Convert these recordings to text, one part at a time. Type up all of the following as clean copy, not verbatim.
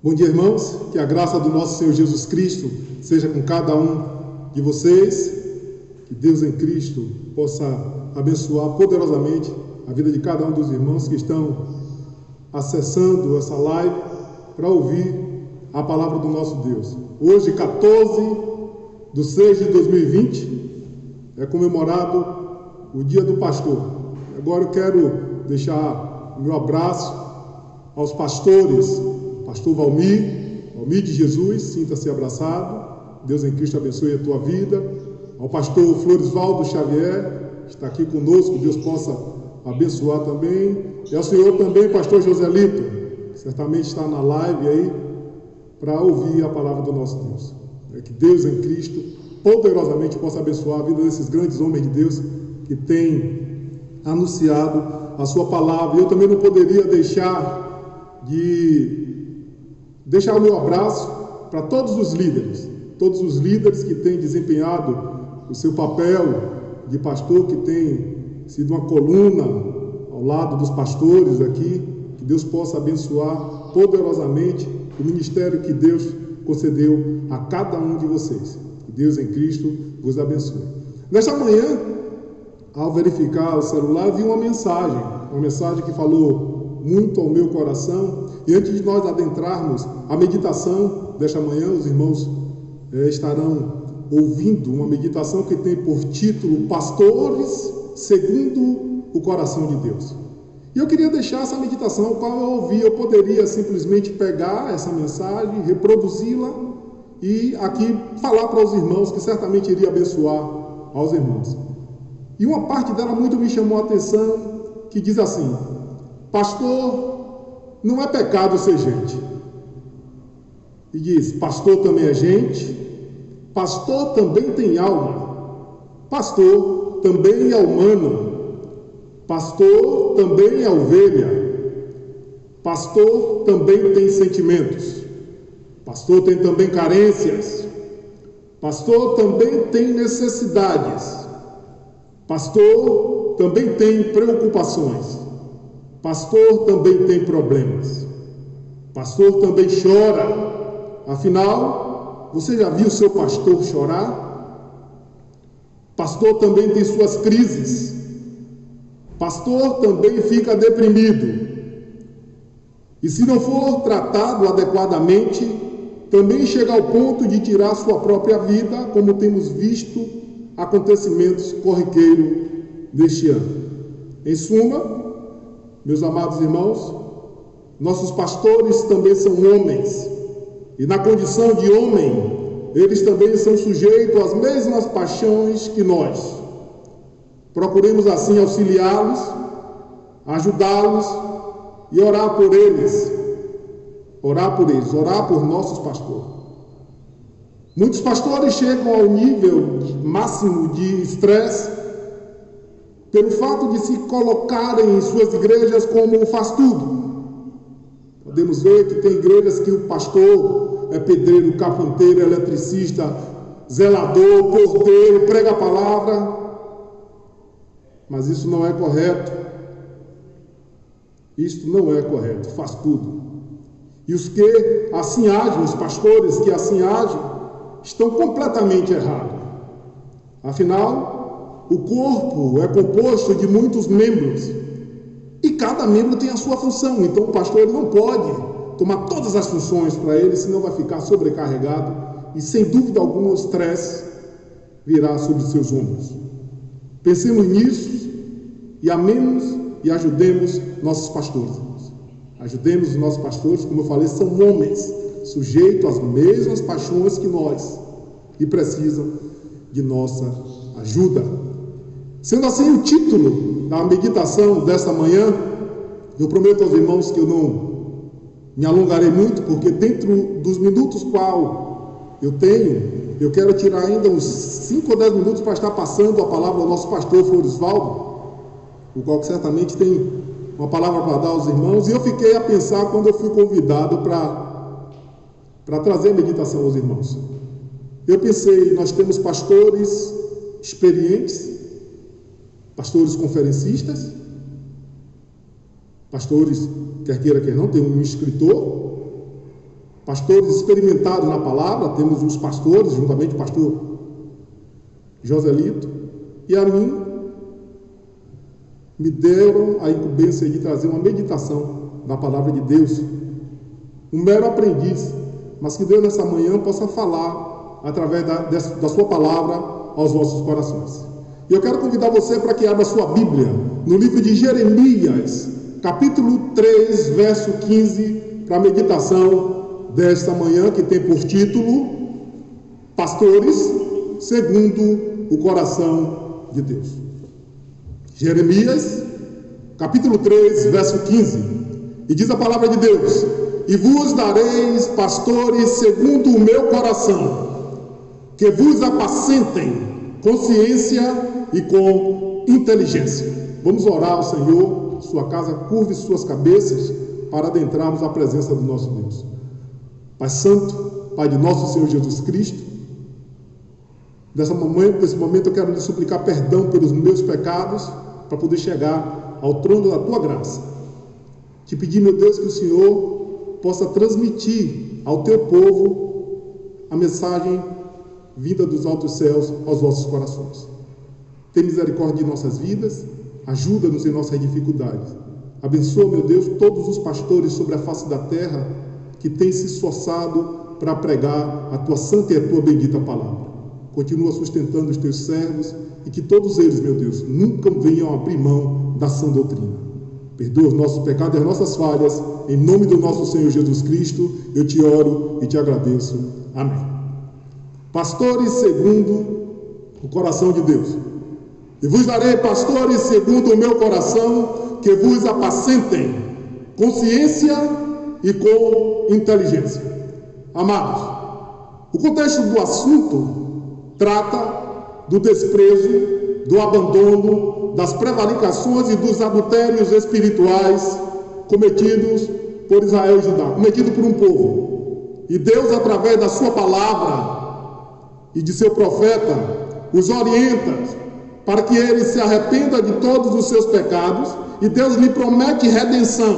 Bom dia, irmãos, que a graça do nosso Senhor Jesus Cristo seja com cada um de vocês, que Deus em Cristo possa abençoar poderosamente a vida de cada um dos irmãos que estão acessando essa live para ouvir a palavra do nosso Deus. Hoje, 14/6/2020, é comemorado o Dia do Pastor. Agora eu quero deixar o meu abraço aos pastores, pastor Valmir de Jesus, sinta-se abraçado, Deus em Cristo abençoe a tua vida. Ao pastor Florisvaldo Xavier, que está aqui conosco, Deus possa abençoar também. E ao senhor também, pastor Joselito, que certamente está na live aí, para ouvir a palavra do nosso Deus. Que Deus em Cristo poderosamente possa abençoar a vida desses grandes homens de Deus que têm anunciado a sua palavra. E eu também não poderia deixar o meu abraço para todos os líderes que têm desempenhado o seu papel de pastor, que tem sido uma coluna ao lado dos pastores aqui. Que Deus possa abençoar poderosamente o ministério que Deus concedeu a cada um de vocês. Que Deus em Cristo vos abençoe. Nesta manhã, ao verificar o celular, vi uma mensagem que falou muito ao meu coração. E antes de nós adentrarmos a meditação desta manhã, os irmãos estarão ouvindo uma meditação que tem por título Pastores segundo o coração de Deus. E eu queria deixar essa meditação, ao qual eu ouvi. Eu poderia simplesmente pegar essa mensagem, reproduzi-la e aqui falar para os irmãos, que certamente iria abençoar aos irmãos. E uma parte dela muito me chamou a atenção, que diz assim: pastor, não é pecado ser gente. E diz: pastor também é gente, pastor também tem alma, pastor também é humano, pastor também é ovelha, pastor também tem sentimentos, pastor tem também carências, pastor também tem necessidades, pastor também tem preocupações, pastor também tem problemas, pastor também chora. Afinal, você já viu seu pastor chorar? Pastor também tem suas crises, pastor também fica deprimido, e se não for tratado adequadamente, também chega ao ponto de tirar sua própria vida, como temos visto acontecimentos corriqueiros neste ano. Em suma, meus amados irmãos, nossos pastores também são homens, e na condição de homem, eles também são sujeitos às mesmas paixões que nós. Procuremos assim auxiliá-los, ajudá-los e orar por eles, orar por nossos pastores. Muitos pastores chegam ao nível máximo de estresse pelo fato de se colocarem em suas igrejas como faz tudo. Podemos ver que tem igrejas que o pastor é pedreiro, carpinteiro, eletricista, zelador, porteiro, prega a palavra. Mas isso não é correto. Isto não é correto, faz tudo. E os que assim agem, os pastores que assim agem, estão completamente errados. Afinal, o corpo é composto de muitos membros e cada membro tem a sua função. Então o pastor não pode tomar todas as funções para ele, senão vai ficar sobrecarregado e sem dúvida alguma o estresse virá sobre seus ombros. Pensemos nisso e amemos e ajudemos nossos pastores. Ajudemos os nossos pastores, como eu falei, são homens sujeitos às mesmas paixões que nós e precisam de nossa ajuda. Sendo assim, o título da meditação desta manhã, eu prometo aos irmãos que eu não me alongarei muito, porque dentro dos minutos qual eu tenho, eu quero tirar ainda uns 5 ou 10 minutos para estar passando a palavra ao nosso pastor Florisvaldo, o qual certamente tem uma palavra para dar aos irmãos. E eu fiquei a pensar quando eu fui convidado para trazer a meditação aos irmãos. Eu pensei, nós temos pastores experientes, pastores conferencistas, pastores, quer queira, quer não, tem um escritor, pastores experimentados na palavra. Temos os pastores, juntamente com o pastor Joselito, e a mim me deram a incumbência de trazer uma meditação na palavra de Deus. Um mero aprendiz, mas que Deus nessa manhã possa falar através da sua palavra aos vossos corações. E eu quero convidar você para que abra sua Bíblia no livro de Jeremias, capítulo 3, verso 15, para a meditação desta manhã, que tem por título Pastores segundo o coração de Deus. Jeremias, capítulo 3, verso 15, e diz a palavra de Deus: e vos dareis pastores segundo o meu coração, que vos apacentem com ciência e com inteligência. Vamos orar ao Senhor. Sua casa, curve suas cabeças para adentrarmos a presença do nosso Deus. Pai Santo, Pai de nosso Senhor Jesus Cristo, nesse momento eu quero lhe suplicar perdão pelos meus pecados, para poder chegar ao trono da tua graça. Te pedir, meu Deus, que o Senhor possa transmitir ao teu povo a mensagem vinda dos altos céus aos vossos corações. Tem misericórdia de nossas vidas, ajuda-nos em nossas dificuldades. Abençoa, meu Deus, todos os pastores sobre a face da terra que têm se esforçado para pregar a tua santa e a tua bendita palavra. Continua sustentando os teus servos e que todos eles, meu Deus, nunca venham abrir mão da sã doutrina. Perdoa os nossos pecados e as nossas falhas. Em nome do nosso Senhor Jesus Cristo, eu te oro e te agradeço. Amém. Pastores segundo o coração de Deus. E vos darei pastores segundo o meu coração, que vos apacentem com ciência e com inteligência. Amados, o contexto do assunto trata do desprezo, do abandono, das prevaricações e dos adultérios espirituais cometidos por Israel e Judá, cometidos por um povo. E Deus, através da sua palavra e de seu profeta, os orienta para que ele se arrependa de todos os seus pecados, e Deus lhe promete redenção.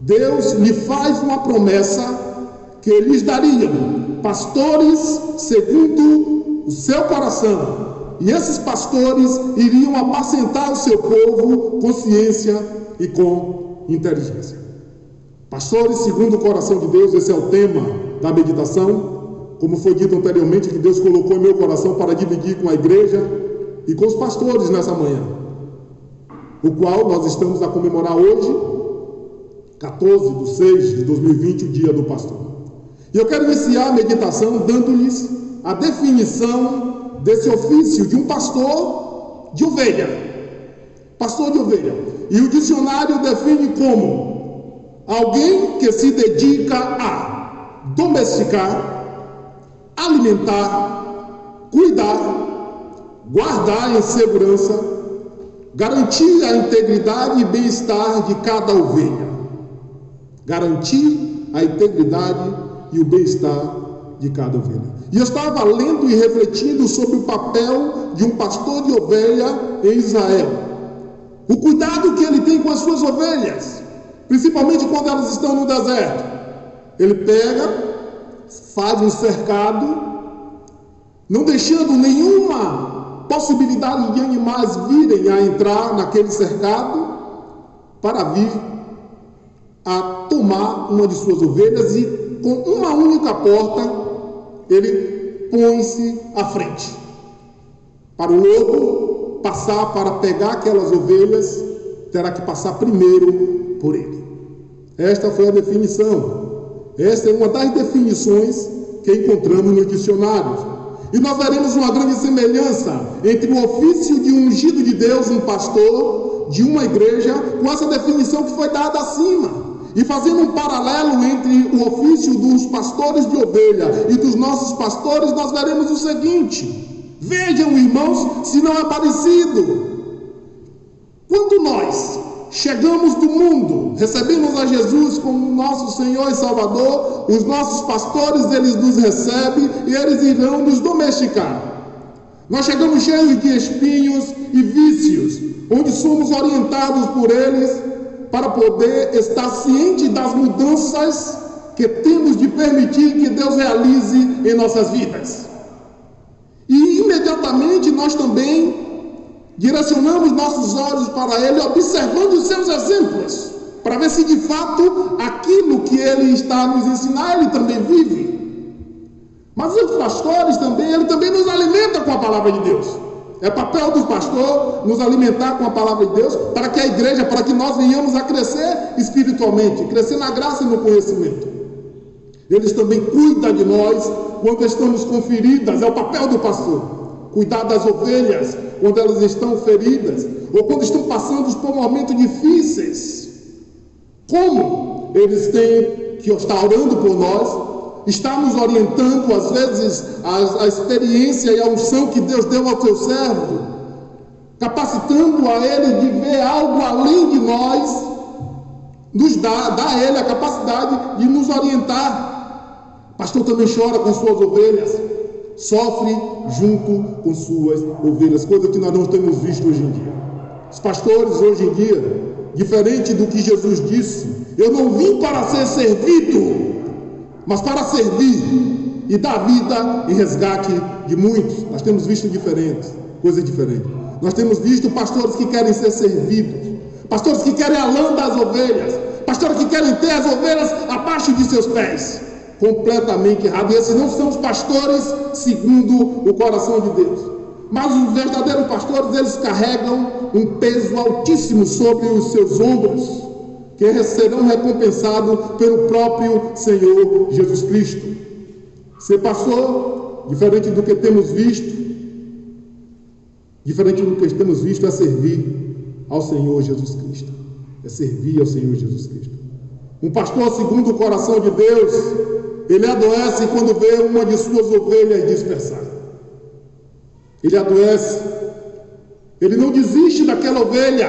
Deus lhe faz uma promessa que ele lhes daria pastores segundo o seu coração, e esses pastores iriam apacentar o seu povo com ciência e com inteligência. Pastores segundo o coração de Deus, esse é o tema da meditação, como foi dito anteriormente, que Deus colocou em meu coração para dividir com a igreja e com os pastores nessa manhã, o qual nós estamos a comemorar hoje, 14/6 de 2020, o dia do pastor. E eu quero iniciar a meditação dando-lhes a definição desse ofício de um pastor de ovelha. Pastor de ovelha. E o dicionário define como alguém que se dedica a domesticar, alimentar, cuidar, guardar em segurança, garantir a integridade e bem-estar de cada ovelha. Garantir a integridade e o bem-estar de cada ovelha. E eu estava lendo e refletindo sobre o papel de um pastor de ovelha em Israel. O cuidado que ele tem com as suas ovelhas, principalmente quando elas estão no deserto. Ele pega, faz um cercado, não deixando nenhuma possibilidade de animais virem a entrar naquele cercado para vir a tomar uma de suas ovelhas, e com uma única porta ele põe-se à frente para o lobo passar. Para pegar aquelas ovelhas, terá que passar primeiro por ele. Esta foi a definição. Esta é uma das definições que encontramos nos dicionários. E nós veremos uma grande semelhança entre o ofício de um ungido de Deus, um pastor de uma igreja, com essa definição que foi dada acima. E fazendo um paralelo entre o ofício dos pastores de ovelha e dos nossos pastores, nós veremos o seguinte: vejam, irmãos, se não é parecido. Quando nós chegamos do mundo, recebemos a Jesus como nosso Senhor e Salvador, os nossos pastores, eles nos recebem e eles irão nos domesticar. Nós chegamos cheios de espinhos e vícios, onde somos orientados por eles para poder estar ciente das mudanças que temos de permitir que Deus realize em nossas vidas. E imediatamente nós também direcionamos nossos olhos para Ele, observando os seus exemplos, para ver se de fato aquilo que Ele está a nos ensinar, Ele também vive. Mas os pastores também, Ele também nos alimenta com a palavra de Deus. É papel do pastor nos alimentar com a palavra de Deus, para que a igreja, para que nós venhamos a crescer espiritualmente, crescer na graça e no conhecimento. Eles também cuidam de nós quando estamos com feridas, é o papel do pastor. Cuidar das ovelhas quando elas estão feridas, ou quando estão passando por momentos difíceis. Como eles têm que estar orando por nós, está nos orientando, às vezes, a experiência e a unção que Deus deu ao seu servo, capacitando a ele de ver algo além de nós, nos dá a ele a capacidade de nos orientar. O pastor também chora com suas ovelhas, sofre junto com suas ovelhas, coisa que nós não temos visto hoje em dia. Os pastores hoje em dia, diferente do que Jesus disse, eu não vim para ser servido, mas para servir e dar vida em resgate de muitos. Nós temos visto coisas diferentes. Nós temos visto pastores que querem ser servidos, pastores que querem a lã das ovelhas, pastores que querem ter as ovelhas abaixo de seus pés. Completamente errado. E esses não são os pastores segundo o coração de Deus. Mas os verdadeiros pastores, eles carregam um peso altíssimo sobre os seus ombros, que serão recompensados pelo próprio Senhor Jesus Cristo. Ser pastor, diferente do que temos visto, é servir ao Senhor Jesus Cristo. É servir ao Senhor Jesus Cristo. Um pastor segundo o coração de Deus, ele adoece quando vê uma de suas ovelhas dispersar. Ele adoece, ele não desiste daquela ovelha,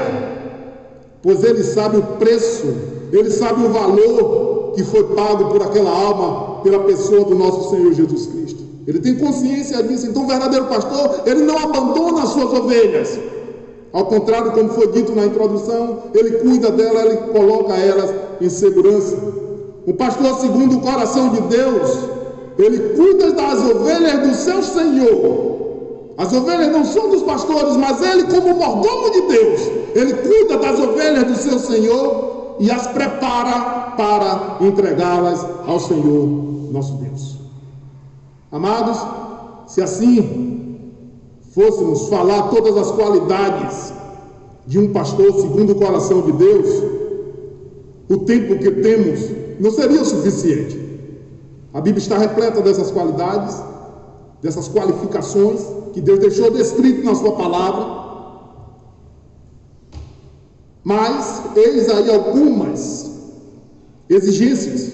pois ele sabe o preço, ele sabe o valor que foi pago por aquela alma, pela pessoa do nosso Senhor Jesus Cristo. Ele tem consciência disso. Então o verdadeiro pastor, ele não abandona as suas ovelhas. Ao contrário, como foi dito na introdução, ele cuida delas, ele coloca elas em segurança. O pastor segundo o coração de Deus, ele cuida das ovelhas do seu Senhor. As ovelhas não são dos pastores, mas ele, como mordomo de Deus, ele cuida das ovelhas do seu Senhor e as prepara para entregá-las ao Senhor nosso Deus. Amados, se assim fôssemos falar todas as qualidades de um pastor segundo o coração de Deus, o tempo que temos não seria o suficiente. A Bíblia está repleta dessas qualidades, dessas qualificações que Deus deixou descrito na sua palavra. Mas eis aí algumas exigências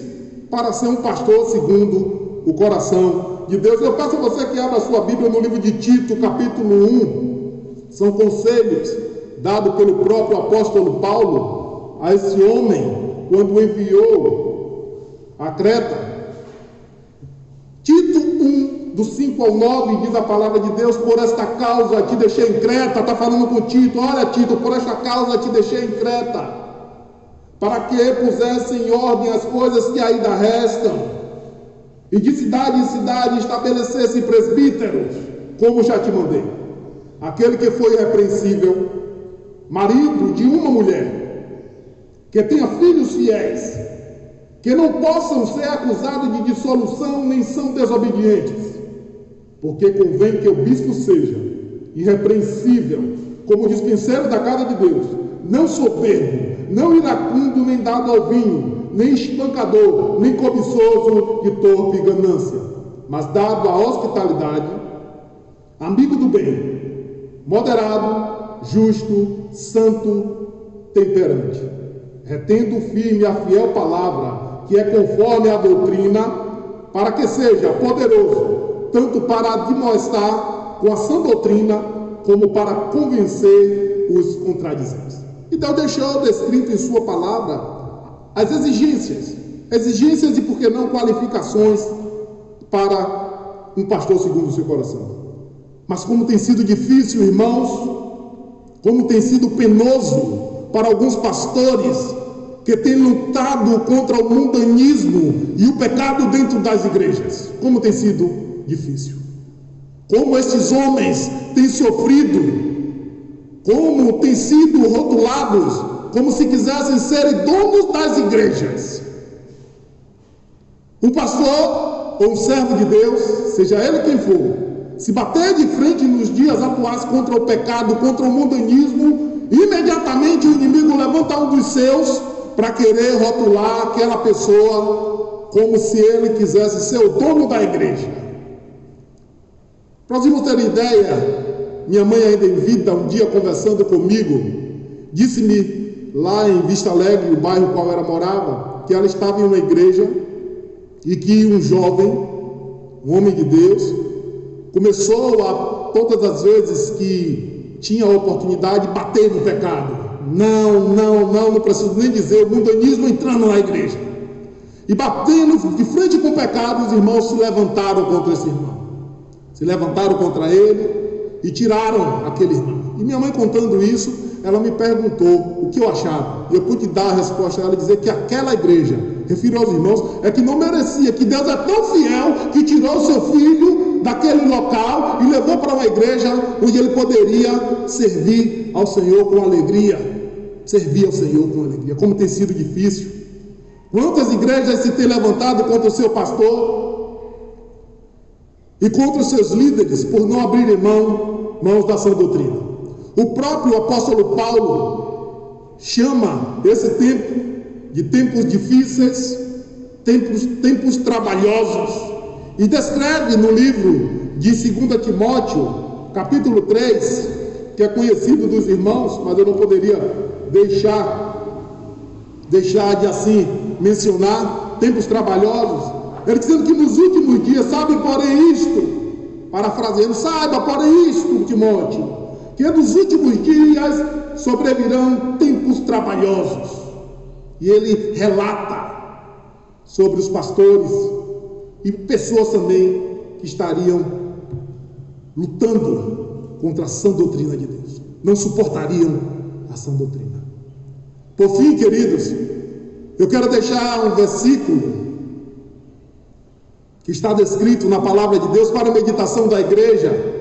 para ser um pastor segundo o coração de Deus. Eu peço a você que abra a sua Bíblia no livro de Tito, capítulo 1. São conselhos dados pelo próprio apóstolo Paulo a esse homem quando o enviou a Creta. Tito 1, do 5 ao 9, diz a palavra de Deus: por esta causa te deixei em Creta. Está falando com Tito: olha, Tito, por esta causa te deixei em Creta, para que pusesse em ordem as coisas que ainda restam, e de cidade em cidade estabelecesse presbíteros, como já te mandei. Aquele que foi irrepreensível, marido de uma mulher, que tenha filhos fiéis, que não possam ser acusados de dissolução, nem são desobedientes, porque convém que o bispo seja irrepreensível, como dispenseiro da casa de Deus, não soberbo, não iracundo, nem dado ao vinho, nem espancador, nem cobiçoso de torpe ganância, mas dado à hospitalidade, amigo do bem, moderado, justo, santo, temperante, retendo firme a fiel palavra, que é conforme a doutrina, para que seja poderoso, tanto para admoestar com a sã doutrina, como para convencer os contradizentes. E Deus deixou descrito em sua palavra as exigências e, por que não, qualificações para um pastor segundo o seu coração. Mas como tem sido difícil, irmãos, como tem sido penoso para alguns pastores que tem lutado contra o mundanismo e o pecado dentro das igrejas. Como tem sido difícil. Como esses homens têm sofrido. Como têm sido rotulados, como se quisessem ser donos das igrejas. Um pastor ou um servo de Deus, seja ele quem for, se bater de frente nos dias atuais contra o pecado, contra o mundanismo, imediatamente o inimigo levanta um dos seus para querer rotular aquela pessoa como se ele quisesse ser o dono da igreja. Para os irmãos terem ideia, minha mãe ainda em vida, um dia conversando comigo, disse-me lá em Vista Alegre, o bairro no qual ela morava, que ela estava em uma igreja e que um jovem, um homem de Deus, começou a, todas as vezes que tinha a oportunidade, bater no pecado. Não preciso nem dizer, o mundanismo entrando na igreja. E batendo de frente com o pecado, os irmãos se levantaram contra esse irmão. Se levantaram contra ele e tiraram aquele irmão. E minha mãe contando isso, ela me perguntou o que eu achava. E eu pude dar a resposta a ela, dizer que aquela igreja, refiro aos irmãos, é que não merecia, que Deus é tão fiel que tirou o seu filho daquele local e levou para uma igreja onde ele poderia servir ao Senhor com alegria. Servir ao Senhor com alegria. Como tem sido difícil. Quantas igrejas se têm levantado contra o seu pastor e contra os seus líderes por não abrirem mãos da sã doutrina. O próprio apóstolo Paulo chama esse tempo de tempos difíceis, tempos trabalhosos, e descreve no livro de 2 Timóteo, capítulo 3, que é conhecido dos irmãos, mas eu não poderia deixar de assim mencionar tempos trabalhosos. Ele dizendo que nos últimos dias, sabe, porém isto, parafraseando, saiba, porém isto, Timóteo, que nos últimos dias sobrevirão tempos trabalhosos. E ele relata sobre os pastores e pessoas também que estariam lutando contra a sã doutrina de Deus, não suportariam a sã doutrina. Por fim, queridos, eu quero deixar um versículo que está descrito na palavra de Deus para a meditação da igreja,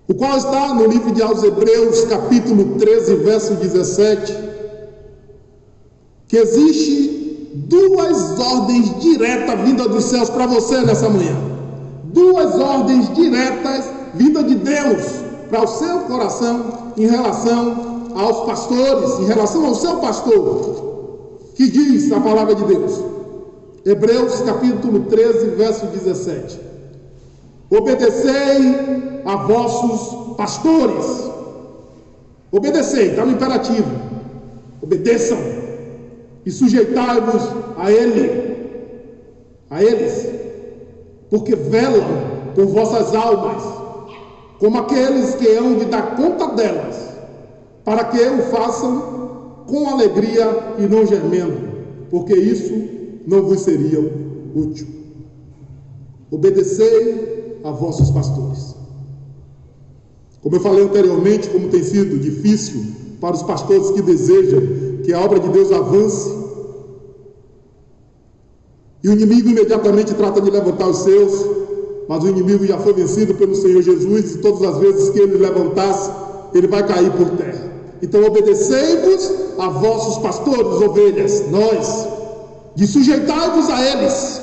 o qual está no livro de aos Hebreus, capítulo 13, verso 17, que existe duas ordens diretas vindas dos céus para você nessa manhã. Duas ordens diretas vindas de Deus para o seu coração em relação aos pastores, em relação ao seu pastor, que diz a palavra de Deus. Hebreus capítulo 13, verso 17. Obedecei a vossos pastores. Obedecei, está no imperativo. Obedeçam e sujeitai-vos a eles, porque velam por vossas almas, como aqueles que hão de dar conta delas, para que o façam com alegria e não gemendo, porque isso não vos seria útil. Obedecei a vossos pastores. Como eu falei anteriormente, como tem sido difícil para os pastores que desejam que a obra de Deus avance, e o inimigo imediatamente trata de levantar os seus, mas o inimigo já foi vencido pelo Senhor Jesus, e todas as vezes que ele levantasse, ele vai cair por terra. Então obedecei-vos a vossos pastores, ovelhas, nós, de sujeitai-vos a eles.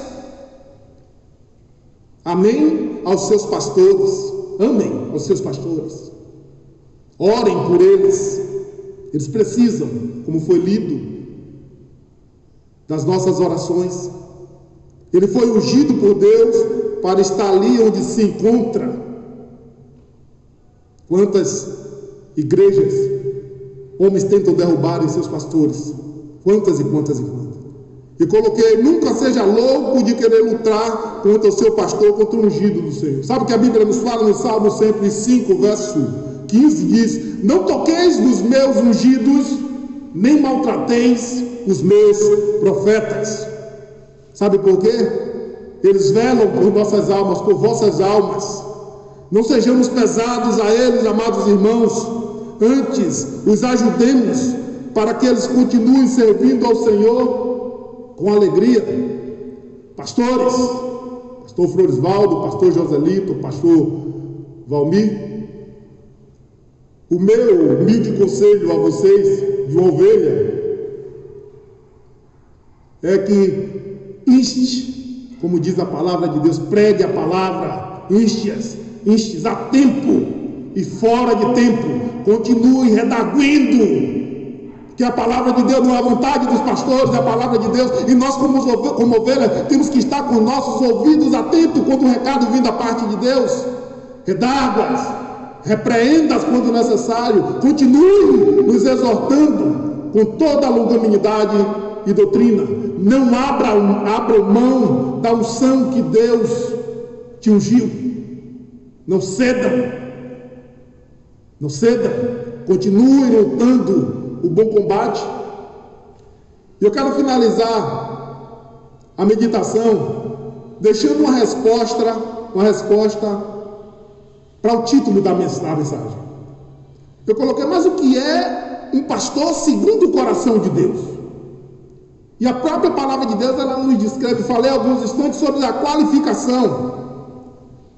Amém aos seus pastores, amem aos seus pastores, orem por eles, eles precisam, como foi lido, das nossas orações. Ele foi ungido por Deus para estar ali onde se encontra. Quantas igrejas homens tentam derrubar em seus pastores, quantas e quantas e quantas. E coloquei, nunca seja louco de querer lutar contra o seu pastor, contra o ungido do Senhor. Sabe o que a Bíblia nos fala no Salmo 105, verso 15, diz: não toqueis nos meus ungidos, nem maltrateis os meus profetas. Sabe por quê? Eles velam por nossas almas, por vossas almas. Não sejamos pesados a eles, amados irmãos. Antes, os ajudemos para que eles continuem servindo ao Senhor com alegria. Pastores, pastor Floresvaldo, pastor Joselito, pastor Valmir, o meu humilde conselho a vocês de uma ovelha é que inste, como diz a palavra de Deus, pregue a palavra, inste-as a tempo e fora de tempo, continue redarguindo, que a palavra de Deus não é a vontade dos pastores, é a palavra de Deus, e nós como ovelha temos que estar com nossos ouvidos atentos quando o recado vem da parte de Deus. Redargue-as, repreenda-as quando necessário, continue nos exortando com toda a longanimidade e doutrina. Não abra mão da unção que Deus te ungiu. Não ceda, continue lutando o bom combate. Eu quero finalizar a meditação deixando uma resposta para o título da mensagem. Eu coloquei: mas o que é um pastor segundo o coração de Deus? E a própria palavra de Deus, ela nos descreve. Falei alguns instantes sobre a qualificação.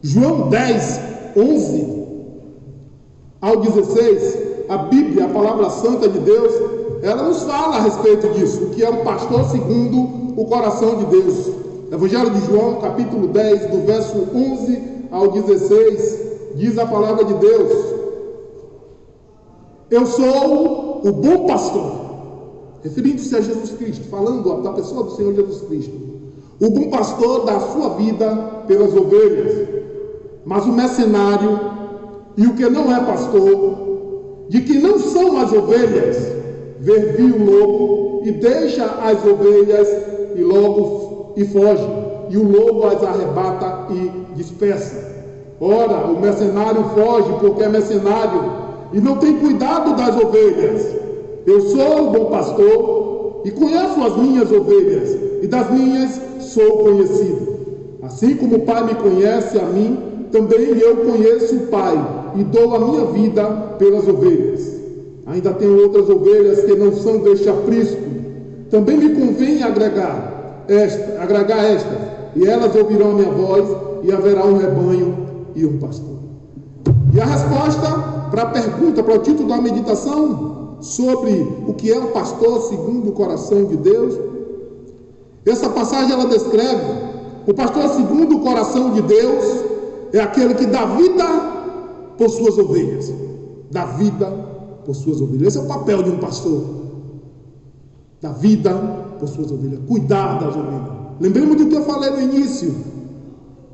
João 10, 11 ao 16, a Bíblia, a palavra santa de Deus, ela nos fala a respeito disso, o que é um pastor segundo o coração de Deus. Evangelho de João, capítulo 10, do verso 11 ao 16, diz a palavra de Deus: eu sou o bom pastor, referindo-se a Jesus Cristo, falando da pessoa do Senhor Jesus Cristo. O bom pastor dá a sua vida pelas ovelhas, mas o mercenário e o que não é pastor, de que não são as ovelhas, vê o lobo e deixa as ovelhas e foge, e o lobo as arrebata e dispersa. Ora, o mercenário foge porque é mercenário e não tem cuidado das ovelhas. Eu sou o bom pastor e conheço as minhas ovelhas, e das minhas sou conhecido. Assim como o Pai me conhece a mim, também eu conheço o Pai e dou a minha vida pelas ovelhas. Ainda tenho outras ovelhas que não são deste aprisco. Também me convém agregar estas, e elas ouvirão a minha voz, e haverá um rebanho e um pastor. E a resposta para a pergunta, para o título da meditação sobre o que é um pastor segundo o coração de Deus, essa passagem ela descreve: o pastor segundo o coração de Deus é aquele que dá vida por suas ovelhas. Dá vida por suas ovelhas. Esse é o papel de um pastor. Dar vida por suas ovelhas. Cuidar das ovelhas. Lembremos do que eu falei no início,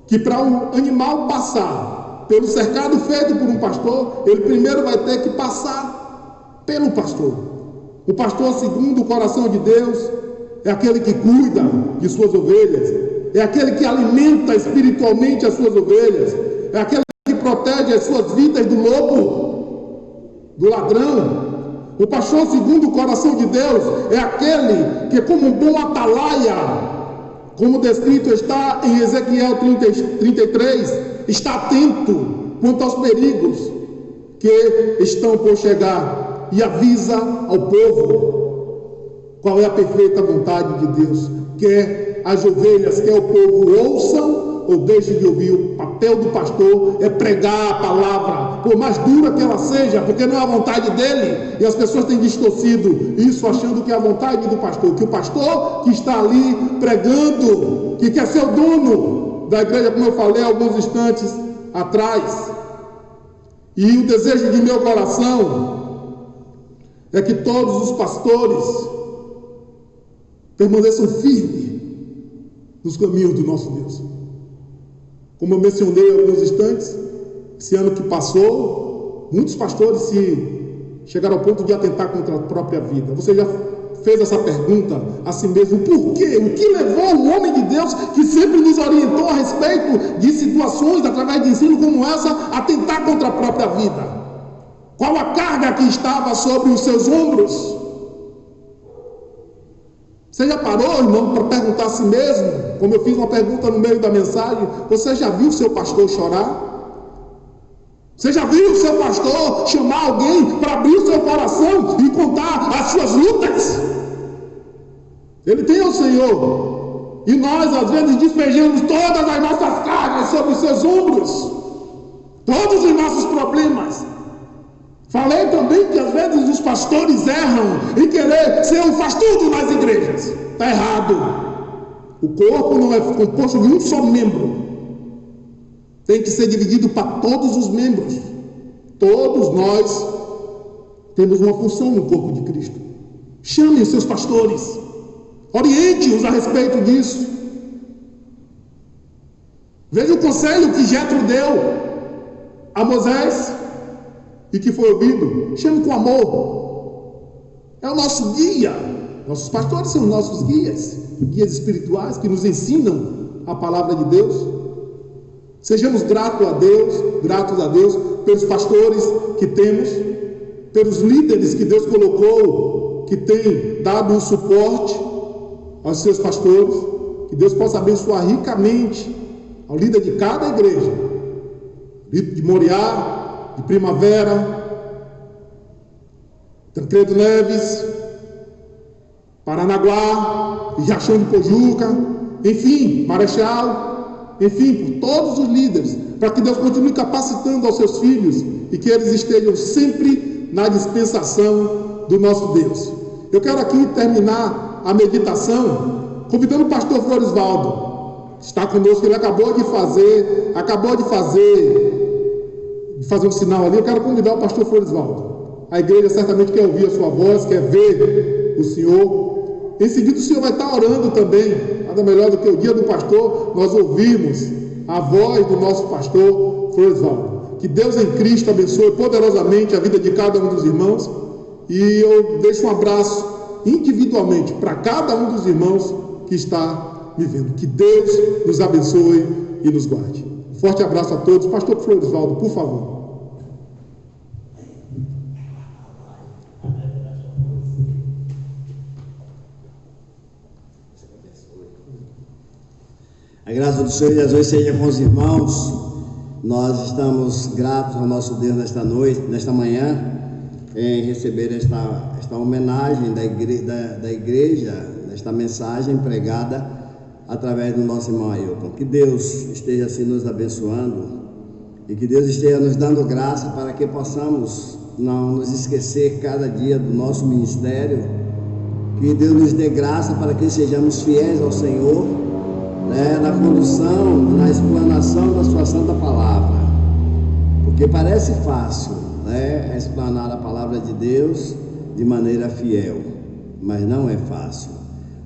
que para um animal passar pelo cercado feito por um pastor, ele primeiro vai ter que passar pelo pastor. O pastor segundo o coração de Deus é aquele que cuida de suas ovelhas, é aquele que alimenta espiritualmente as suas ovelhas, é aquele que protege as suas vidas do lobo, do ladrão. O pastor segundo o coração de Deus é aquele que, como um bom atalaia, como descrito está em Ezequiel 33, está atento quanto aos perigos que estão por chegar e avisa ao povo qual é a perfeita vontade de Deus. Quer as ovelhas, quer o povo ouçam ou deixem de ouvir. O papel do pastor é pregar a palavra, por mais dura que ela seja, porque não é a vontade dele, e as pessoas têm distorcido isso achando que é a vontade do pastor, que o pastor que está ali pregando, que quer ser o dono da igreja, como eu falei alguns instantes atrás. E o desejo de meu coração é que todos os pastores permaneçam firmes nos caminhos do nosso Deus. Como eu mencionei há alguns instantes, esse ano que passou, muitos pastores chegaram ao ponto de atentar contra a própria vida. Você já fez essa pergunta a si mesmo: por quê? O que levou o homem de Deus, que sempre nos orientou a respeito de situações, através de ensino como essa, a atentar contra a própria vida? Qual a carga que estava sobre os seus ombros? Você já parou, irmão, para perguntar a si mesmo, como eu fiz uma pergunta no meio da mensagem: você já viu seu pastor chorar? Você já viu o seu pastor chamar alguém para abrir o seu coração e contar as suas lutas? Ele tem o Senhor. E nós, às vezes, despejamos todas as nossas cargas sobre os seus ombros. Todos os nossos problemas. Falei também que, às vezes, os pastores erram em querer ser um faz-tudo nas igrejas. Está errado. O corpo não é composto de um só membro. Tem que ser dividido para todos os membros. Todos nós temos uma função no corpo de Cristo. Chame os seus pastores. Oriente-os a respeito disso. Veja o conselho que Jetro deu a Moisés e que foi ouvido. Chame com amor. É o nosso guia. Nossos pastores são os nossos guias espirituais que nos ensinam a palavra de Deus. Sejamos gratos a Deus pelos pastores que temos, pelos líderes que Deus colocou, que tem dado um suporte aos seus pastores. Que Deus possa abençoar ricamente ao líder de cada igreja, líder de Moriá, de Primavera, Tancredo Neves, Paranaguá, Riachão de Pojuca, enfim, Marechal, enfim, por todos os líderes, para que Deus continue capacitando aos seus filhos e que eles estejam sempre na dispensação do nosso Deus. Eu quero aqui terminar a meditação convidando o pastor Floresvaldo, que está conosco. Ele acabou de fazer um sinal ali. Eu quero convidar o pastor Floresvaldo. A igreja certamente quer ouvir a sua voz, quer ver o senhor. Em seguida o senhor vai estar orando também. Nada melhor do que o dia do pastor nós ouvirmos a voz do nosso pastor Floresvaldo. Que Deus em Cristo abençoe poderosamente a vida de cada um dos irmãos. E eu deixo um abraço individualmente para cada um dos irmãos que está me vendo. Que Deus nos abençoe e nos guarde. Um forte abraço a todos. Pastor Floresvaldo, por favor. A graça do Senhor Jesus seja com os irmãos. Nós estamos gratos ao nosso Deus nesta manhã, em receber esta homenagem da igreja, nesta mensagem pregada através do nosso irmão Ailton. Que Deus esteja assim nos abençoando e que Deus esteja nos dando graça para que possamos não nos esquecer cada dia do nosso ministério. Que Deus nos dê graça para que sejamos fiéis ao Senhor, na condução, na explanação da sua santa palavra, porque parece fácil, explanar a palavra de Deus de maneira fiel, mas não é fácil.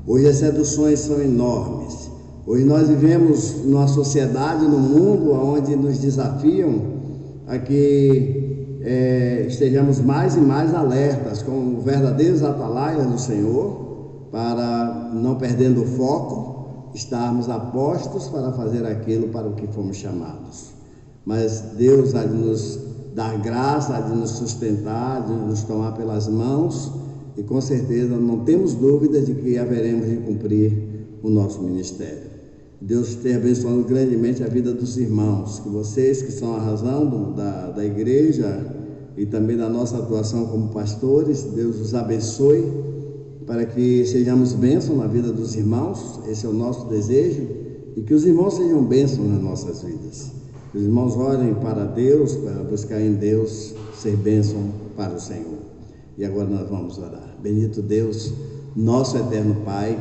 Hoje as seduções são enormes. Hoje nós vivemos numa sociedade, num mundo onde nos desafiam a que estejamos mais e mais alertas, como verdadeiros atalaias do Senhor, para não perdendo o foco, estarmos apostos para fazer aquilo para o que fomos chamados. Mas Deus há de nos dar graça, há de nos sustentar, há de nos tomar pelas mãos, e com certeza não temos dúvida de que haveremos de cumprir o nosso ministério. Deus esteja abençoando grandemente a vida dos irmãos, que vocês que são a razão da igreja e também da nossa atuação como pastores, Deus os abençoe, para que sejamos bênção na vida dos irmãos. Esse é o nosso desejo, e que os irmãos sejam bênção nas nossas vidas. Que os irmãos orem para Deus, para buscar em Deus ser bênção para o Senhor. E agora nós vamos orar. Bendito Deus, nosso eterno Pai,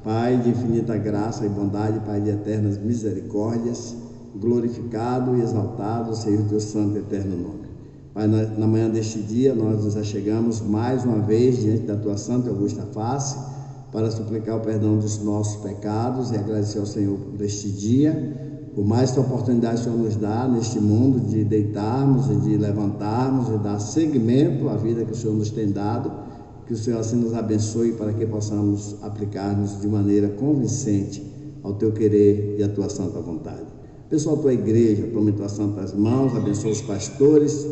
Pai de infinita graça e bondade, Pai de eternas misericórdias, glorificado e exaltado seja o teu santo e eterno nome. Pai, na manhã deste dia, nós nos achegamos mais uma vez diante da tua santa e augusta face, para suplicar o perdão dos nossos pecados e agradecer ao Senhor por este dia, por mais esta oportunidade que o Senhor nos dá neste mundo de deitarmos e de levantarmos e dar seguimento à vida que o Senhor nos tem dado. Que o Senhor assim nos abençoe para que possamos aplicar-nos de maneira convincente ao teu querer e à tua santa vontade. Abençoa a tua igreja, toma em tuas santas mãos, abençoa os pastores.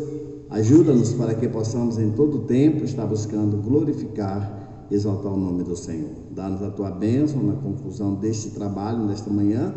Ajuda-nos para que possamos em todo o tempo estar buscando glorificar e exaltar o nome do Senhor. Dá-nos a tua bênção na conclusão deste trabalho, nesta manhã,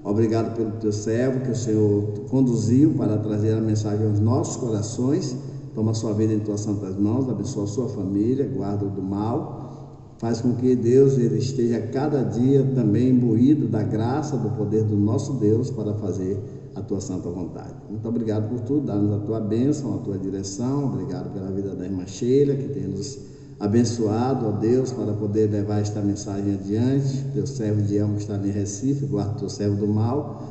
Obrigado pelo teu servo que o Senhor conduziu para trazer a mensagem aos nossos corações. Toma a sua vida em tuas santas mãos, abençoa a sua família, guarda-o do mal. Faz com que Deus ele esteja cada dia também imbuído da graça, do poder do nosso Deus para fazer a tua santa vontade. Muito obrigado por tudo, dá-nos a tua bênção, a tua direção. Obrigado pela vida da irmã Sheila, que tem nos abençoado, ó Deus, para poder levar esta mensagem adiante. Teu servo de alma que está em Recife, guarda o teu servo do mal.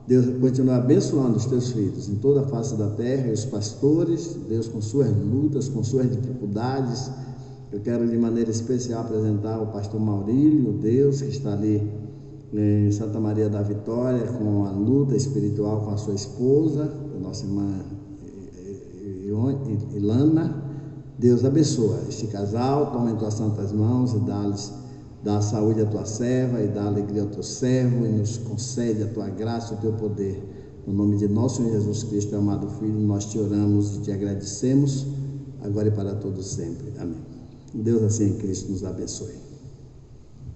Deus continua abençoando os teus filhos em toda a face da terra, e os pastores, Deus, com suas lutas, com suas dificuldades. Eu quero de maneira especial apresentar o pastor Maurílio, Deus, que está ali em Santa Maria da Vitória, com a luta espiritual com a sua esposa, a nossa irmã Ilana. Deus abençoa este casal, toma em tuas santas mãos e dá saúde à tua serva e dá alegria ao teu servo e nos concede a tua graça e o teu poder. No nome de nosso Senhor Jesus Cristo, amado Filho, nós te oramos e te agradecemos, agora e para todos sempre. Amém. Deus assim em Cristo nos abençoe.